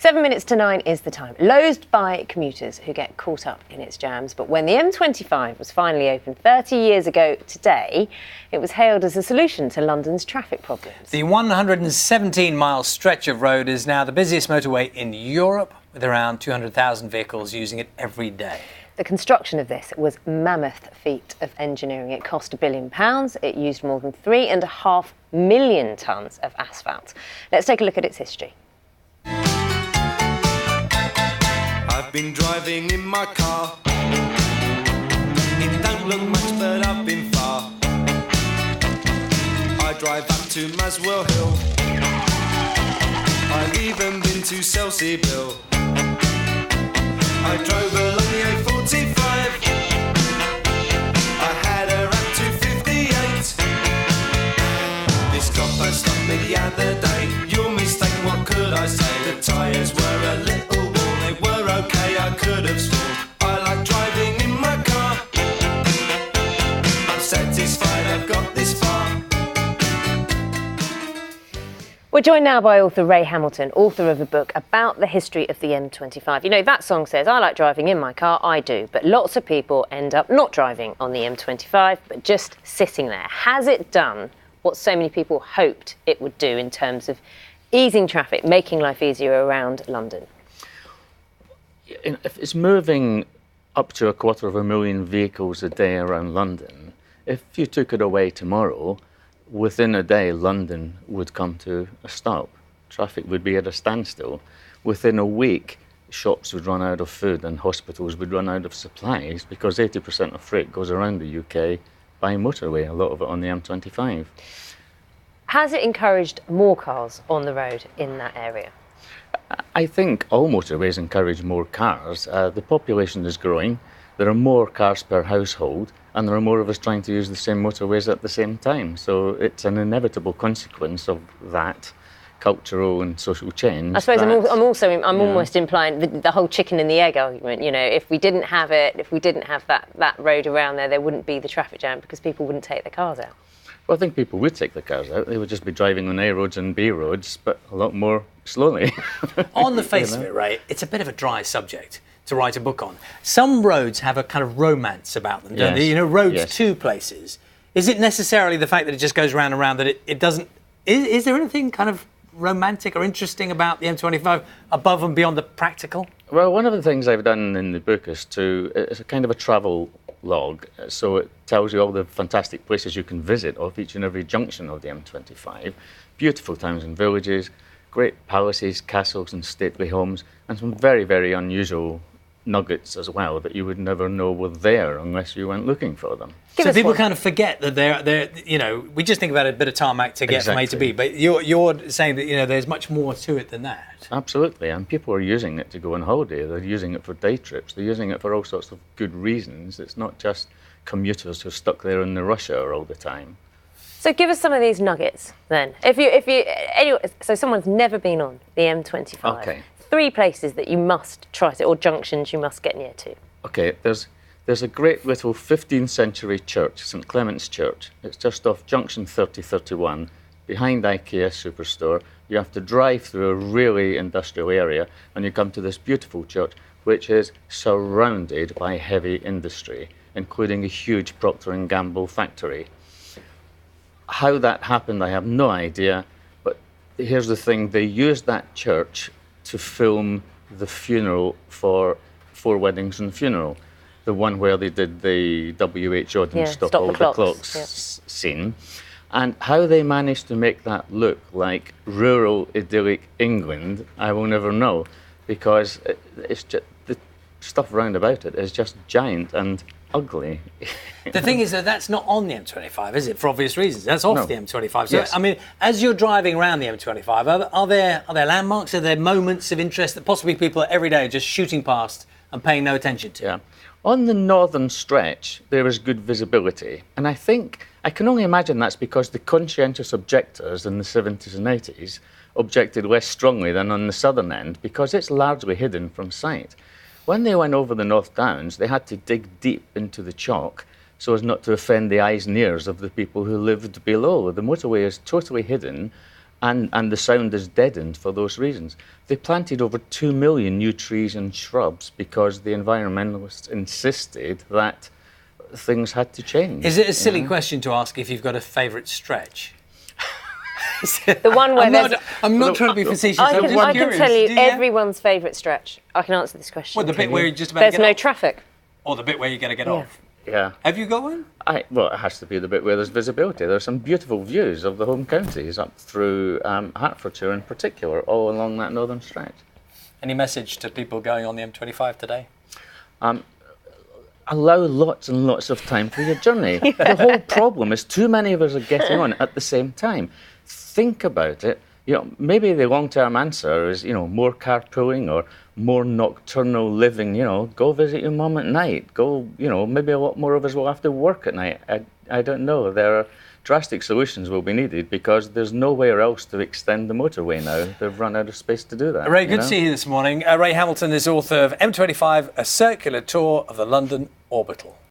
7 minutes to 9 is the time, loathed by commuters who get caught up in its jams. But when the M25 was finally opened 30 years ago today, it was hailed as a solution to London's traffic problems. The 117-mile stretch of road is now the busiest motorway in Europe, with around 200,000 vehicles using it every day. The construction of this was a mammoth feat of engineering. It cost £1 billion. It used more than 3.5 million tonnes of asphalt. Let's take a look at its history. I've been driving in my car. It don't look much, but I've been far. I drive up to Maswell Hill. I've even been to Selseybill. I drove along the A45. I had her up to 58. This copper stopped me the other day. Your mistake, what could I say? The tyres were a little worn, they were okay, I could have sworn. I like driving in my car. I'm satisfied I've got this far. We're joined now by author Ray Hamilton, author of a book about the history of the M25. You know, that song says, I like driving in my car, I do. But lots of people end up not driving on the M25, but just sitting there. Has it done what so many people hoped it would do in terms of easing traffic, making life easier around London? If it's moving up to 250,000 vehicles a day around London, if you took it away tomorrow, within a day, London would come to a stop. Traffic would be at a standstill. Within a week, shops would run out of food and hospitals would run out of supplies because 80% of freight goes around the UK by motorway, a lot of it on the M25. Has it encouraged more cars on the road in that area? I think all motorways encourage more cars. The population is growing. There are more cars per household, and there are more of us trying to use the same motorways at the same time. So it's an inevitable consequence of that cultural and social change. I suppose I'm almost implying the whole chicken and the egg argument. You know, if we didn't have that road around there wouldn't be the traffic jam because people wouldn't take their cars out. Well, I think people would take their cars out. They would just be driving on A roads and B roads, but a lot more slowly. On the face of it, Ray, it's a bit of a dry subject to write a book on. Some roads have a kind of romance about them, don't they? You know, roads to places. Is it necessarily the fact that it just goes round and round that it doesn't... Is there anything kind of romantic or interesting about the M25 above and beyond the practical? Well, one of the things I've done in the book is it's a kind of a travel log. So it tells you all the fantastic places you can visit off each and every junction of the M25. Beautiful towns and villages, great palaces, castles and stately homes, and some very, very unusual nuggets as well that you would never know were there unless you went looking for them. So people kind of forget that they're, you know, we just think about a bit of tarmac to get from A to B, but you're saying that, you know, there's much more to it than that. Absolutely, and people are using it to go on holiday. They're using it for day trips. They're using it for all sorts of good reasons. It's not just commuters who are stuck there in the rush hour all the time. So give us some of these nuggets then. So someone's never been on the M25. Okay. 3 places that you must try to, or junctions you must get near to. Okay, there's a great little 15th century church, St Clement's Church. It's just off junction 3031, behind IKEA Superstore. You have to drive through a really industrial area and you come to this beautiful church which is surrounded by heavy industry, including a huge Procter & Gamble factory. How that happened, I have no idea, but here's the thing, they used that church to film the funeral for Four Weddings and Funeral, the one where they did the WHO didn't stop all the clocks scene. And how they managed to make that look like rural, idyllic England, I will never know, because it's just, the stuff round about it is just giant and ugly. The thing is that that's not on the M25, is it? For obvious reasons. That's off the M25. So, Yes. I mean, as you're driving around the M25, are there landmarks? Are there moments of interest that possibly people are every day just shooting past and paying no attention to? Yeah. On the northern stretch, there is good visibility. And I can only imagine that's because the conscientious objectors in the 70s and 80s objected less strongly than on the southern end because it's largely hidden from sight. When they went over the North Downs, they had to dig deep into the chalk so as not to offend the eyes and ears of the people who lived below. The motorway is totally hidden, and the sound is deadened for those reasons. They planted over 2 million new trees and shrubs because the environmentalists insisted that things had to change. Is it a silly question to ask if you've got a favourite stretch? The one where I'm not trying to be facetious. I I'm just can curious. tell you Do everyone's favourite stretch. I can answer this question. Well, the bit where you're just about There's to get no off. traffic. Or the bit where you're going to get off. Yeah. Have you got one? Well, it has to be the bit where there's visibility. There's some beautiful views of the home counties up through Hertfordshire in particular, all along that northern stretch. Any message to people going on the M25 today? Allow lots and lots of time for your journey. The whole problem is too many of us are getting on at the same time. Think about it. Maybe the long-term answer is, more carpooling or more nocturnal living. Go visit your mum at night. Go, maybe a lot more of us will have to work at night. I don't know. There are drastic solutions will be needed because there's nowhere else to extend the motorway now. They've run out of space to do that. Ray, good to see you this morning. Ray Hamilton is author of M25, A Circular Tour of the London Orbital.